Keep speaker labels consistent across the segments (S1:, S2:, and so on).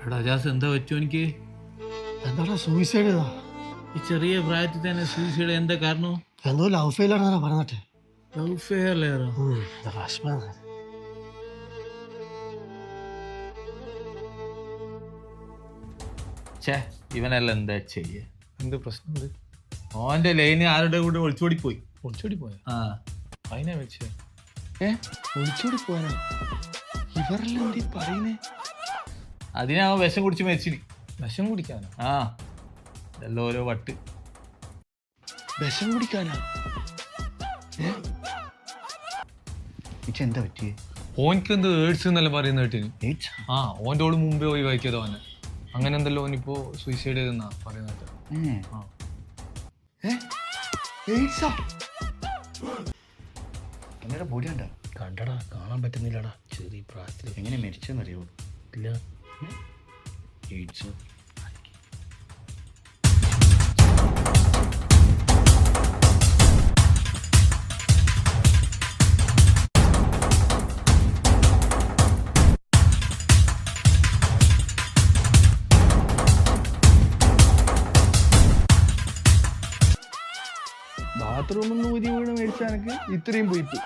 S1: എടാ ജാസ് എന്താ പറ്റുമോ എനിക്ക്?
S2: എന്താടാ സൂയിസൈഡ് ചെയ്താ?
S1: ഈ ചെറിയ പ്രായത്തിൽ തന്നെ സൂയിസൈഡ് എന്താ കാരണം?
S2: എന്തോ ലവ് ഫെയിലാണെന്നാ പറഞ്ഞിട്ട്.
S1: ലവ് ഫെയറിലേറോ? ഛേ, ഇവനെല്ലാം എന്താ ചെയ്യേ?
S3: എന്ത് പ്രശ്നം?
S1: ഓന്റെ ലൈന് ആരുടെ കൂടെ ഒളിച്ചോടി പോയി.
S3: ഒളിച്ചോടി പോയ?
S1: ആ,
S3: അതിനെ വെച്ച് ഒളിച്ചോടി പോയാ? ഇവരെല്ലാം എന്ത് പറയുന്നേ?
S1: അതിനെ അവൻ വിഷം കുടിച്ച് മരിച്ചിന്.
S3: വിഷം കുടിക്കാനോ?
S1: ആ, ഇതെല്ലാം ഓരോ വട്ട്.
S3: വിഷം കുടിക്കാനാ?
S2: എന്താ പറ്റിയേ?
S3: ഓനിക്ക് എന്ത് ഏഡ്സ് എന്നെല്ലാം പറയുന്ന കേട്ടിന്.
S2: AIDS?
S3: ആ, ഓൻ്റെ ഓള് മുമ്പേ ഒഴിവാക്കിയതോ അവനെ. അങ്ങനെ എന്തല്ലോ ഓനിപ്പോ സൂയിസൈഡ് ചെയ്തെന്നാ പറയുന്ന കേട്ടോ.
S2: എന്നോട് ബോഡി കണ്ട?
S3: കണ്ടടാ, കാണാൻ പറ്റുന്നില്ലടാ. ചെറിയ പ്രായത്തിൽ
S2: എങ്ങനെ മരിച്ചെന്നറിയോ?
S3: ഇല്ല.
S2: AIDS.
S4: ബാത്റൂമിൽ നിന്ന് ഊരി വീണ് മേടിച്ചാനക്ക് ഇത്രയും പോയിട്ട്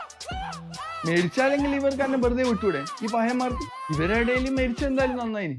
S4: മേടിച്ചാലെങ്കിൽ ഇവർക്ക് എന്നെ വെറുതെ വിട്ടൂടെ? ഈ പയ്യന്മാർക്ക് ഇവരുടെ ഇടയിൽ മേടിച്ചെന്തായാലും നന്നായിന്.